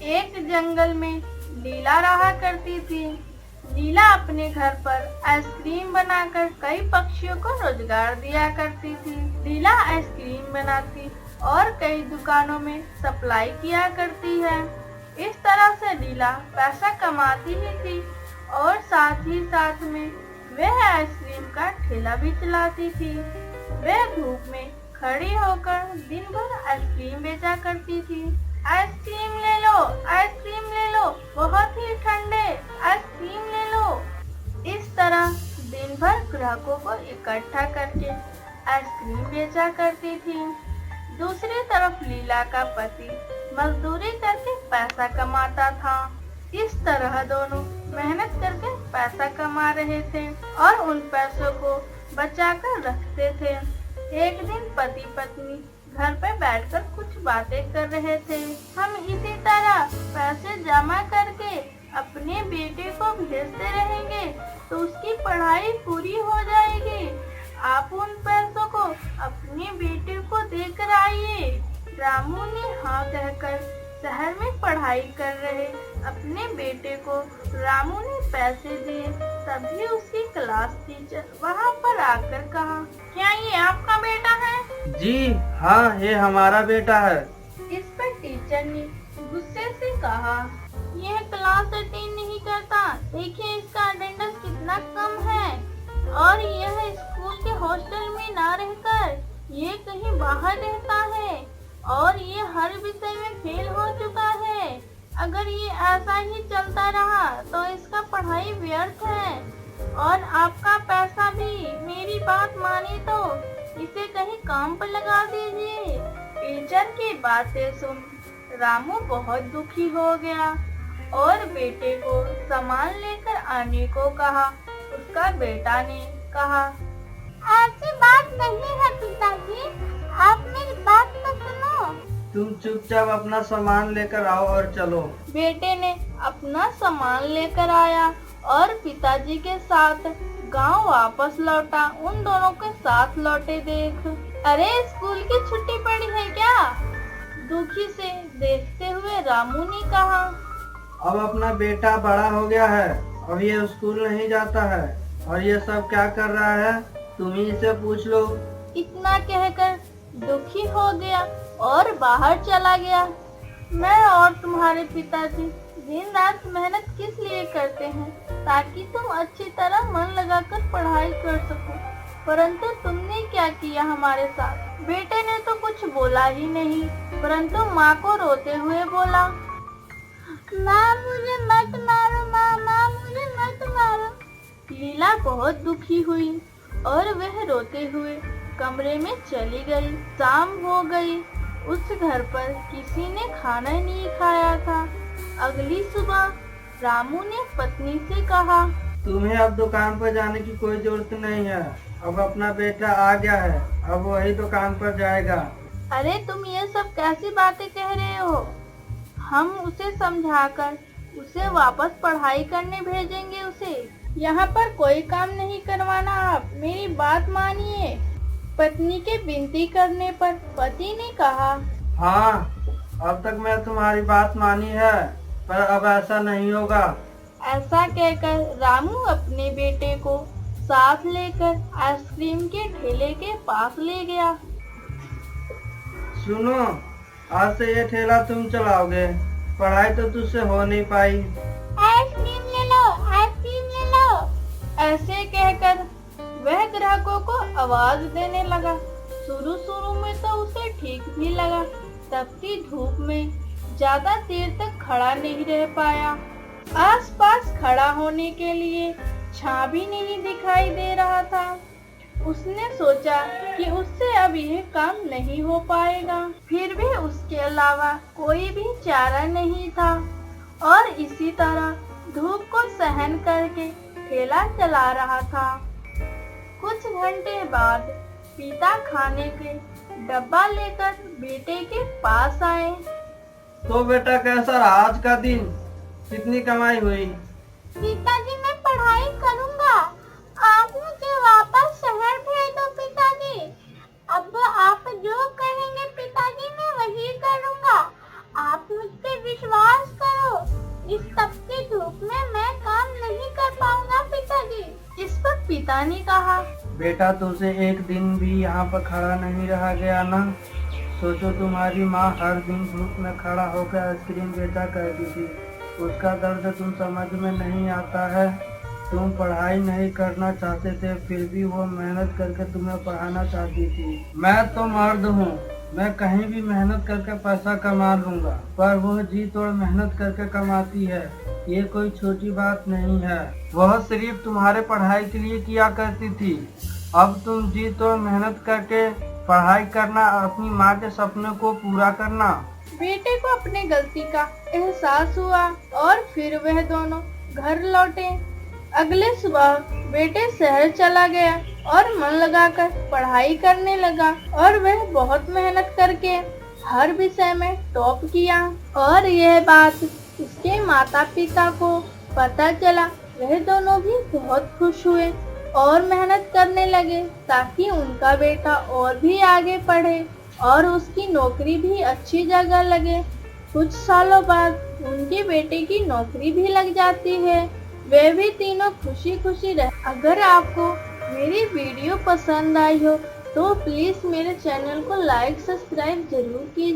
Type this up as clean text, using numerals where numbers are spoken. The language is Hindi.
एक जंगल में लीला रहा करती थी। लीला अपने घर पर आइसक्रीम बनाकर कई पक्षियों को रोजगार दिया करती थी। लीला आइसक्रीम बनाती और कई दुकानों में सप्लाई किया करती है। इस तरह से लीला पैसा कमाती ही थी और साथ ही साथ में वह आइसक्रीम का ठेला भी चलाती थी। वह धूप में खड़ी होकर दिन भर आइसक्रीम बेचा करती थी। आइसक्रीम ले लो, आइसक्रीम ले लो, बहुत ही ठंडे, आइसक्रीम ले लो। इस तरह दिन भर ग्राहकों को इकट्ठा करके आइसक्रीम बेचा करती थी। दूसरी तरफ लीला का पति मजदूरी करके पैसा कमाता था। इस तरह दोनों मेहनत करके पैसा कमा रहे थे और उन पैसों को बचाकर रखते थे। एक दिन पति पत्नी घर पे बैठकर कुछ बातें कर रहे थे। हम इसी तरह पैसे जमा करके अपने बेटे को भेजते रहेंगे तो उसकी पढ़ाई पूरी हो जाएगी। आप उन पैसों को अपने बेटे को देकर आइए। रामू ने हाँ कहकर शहर में पढ़ाई कर रहे अपने बेटे को रामू ने पैसे दिए। तभी उसकी क्लास टीचर वहाँ पर आकर कहा, क्या ये आपका बेटा है? जी हाँ, ये हमारा बेटा है। इस पर टीचर ने गुस्से से कहा, यह क्लास अटेंड नहीं करता, देखिए इसका अटेंडेंस कितना कम है और यह स्कूल के हॉस्टल में ना रहकर ये कहीं बाहर रहता है और ये हर विषय में फेल हो चुका है। अगर ये ऐसा ही चलता रहा तो इसका पढ़ाई व्यर्थ है और आपका पैसा भी। मेरी बात माने तो इसे कहीं काम पर लगा दीजिए। टीचर की बातें सुन रामू बहुत दुखी हो गया और बेटे को सामान लेकर आने को कहा। उसका बेटा ने कहा, ऐसी बात नहीं है पिताजी, आप मेरी बात तो सुनो। तुम चुपचाप अपना सामान लेकर आओ और चलो। बेटे ने अपना सामान लेकर आया और पिताजी के साथ गांव वापस लौटा। उन दोनों के साथ लौटे देख, अरे स्कूल की छुट्टी पड़ी है क्या? दुखी से देखते हुए रामू ने कहा, अब अपना बेटा बड़ा हो गया है, अब ये स्कूल नहीं जाता है और ये सब क्या कर रहा है, तुम ही इसे पूछ लो। इतना कहकर दुखी हो गया और बाहर चला गया। मैं और तुम्हारे पिताजी दिन रात मेहनत किस लिए करते हैं? ताकि तुम अच्छी तरह मन लगाकर पढ़ाई कर सको, परंतु तुमने क्या किया हमारे साथ? बेटे ने तो कुछ बोला ही नहीं, परंतु माँ को रोते हुए बोला, माँ मुझे मत मारो, माँ मुझे मत मारो। लीला बहुत दुखी हुई और वह रोते हुए कमरे में चली गई। शाम हो गई, उस घर पर किसी ने खाना नहीं खाया था। अगली सुबह रामू ने पत्नी से कहा, तुम्हें अब दुकान पर जाने की कोई जरूरत नहीं है, अब अपना बेटा आ गया है, अब वही दुकान पर जाएगा। अरे तुम ये सब कैसी बातें कह रहे हो? हम उसे समझाकर उसे वापस पढ़ाई करने भेजेंगे। उसे यहाँ पर कोई काम नहीं करवाना, आप मेरी बात मानिए। पत्नी के विनती करने पर पति ने कहा, हाँ, अब तक मैं तुम्हारी बात मानी है, पर अब ऐसा नहीं होगा। ऐसा कहकर रामू अपने बेटे को साथ लेकर आइसक्रीम के ठेले के पास ले गया। सुनो, आज से ये ठेला तुम चलाओगे, पढ़ाई तो तुझसे हो नहीं पाई। आइसक्रीम ले लो, आइसक्रीम ले लो। ऐसे कहकर वह ग्राहकों को आवाज देने लगा। शुरू में तो उसे ठीक भी लगा। तपती धूप में ज्यादा देर तक खड़ा नहीं रह पाया। आसपास खड़ा होने के लिए छां भी नहीं दिखाई दे रहा था। उसने सोचा कि उससे अब यह काम नहीं हो पाएगा। फिर भी उसके अलावा कोई भी चारा नहीं था और इसी तरह धूप को सहन करके ठेला चला रहा था। कुछ घंटे बाद पिता खाने के डब्बा लेकर बेटे के पास आए। तो बेटा कैसा रहा आज का दिन, कितनी कमाई हुई? पिताजी मैं पढ़ाई करूंगा, आप मुझे वापस शहर भेज दो पिताजी। अब आप जो कहेंगे पिताजी मैं वही करूंगा, आप मुझ पे विश्वास माता ने कहा, बेटा तुमसे एक दिन भी यहाँ पर खड़ा नहीं रहा गया ना। सोचो तुम्हारी माँ हर दिन धूप में खड़ा होकर आइसक्रीम बेचा करती थी। उसका दर्द तुम समझ में नहीं आता है। तुम पढ़ाई नहीं करना चाहते थे, फिर भी वो मेहनत करके तुम्हें पढ़ाना चाहती थी। मैं तो मर्द हूँ, मैं कहीं भी मेहनत करके पैसा कमा लूंगा, पर वो जी तोड़ मेहनत करके कमाती है। ये कोई छोटी बात नहीं है। वह सिर्फ तुम्हारे पढ़ाई के लिए किया करती थी। अब तुम जी तोड़ मेहनत करके पढ़ाई करना, अपनी माँ के सपने को पूरा करना। बेटे को अपनी गलती का एहसास हुआ और फिर वह दोनों घर लौटे। अगले सुबह बेटे शहर चला गया और मन लगाकर पढ़ाई करने लगा और वह बहुत मेहनत करके हर विषय में टॉप किया। और यह बात उसके माता पिता को पता चला। वह दोनों भी बहुत खुश हुए और मेहनत करने लगे ताकि उनका बेटा और भी आगे पढ़े और उसकी नौकरी भी अच्छी जगह लगे। कुछ सालों बाद उनके बेटे की नौकरी भी लग जाती है। वे भी तीनों खुशी खुशी रहे। अगर आपको मेरी वीडियो पसंद आई हो तो प्लीज मेरे चैनल को लाइक सब्सक्राइब जरूर कीजिए।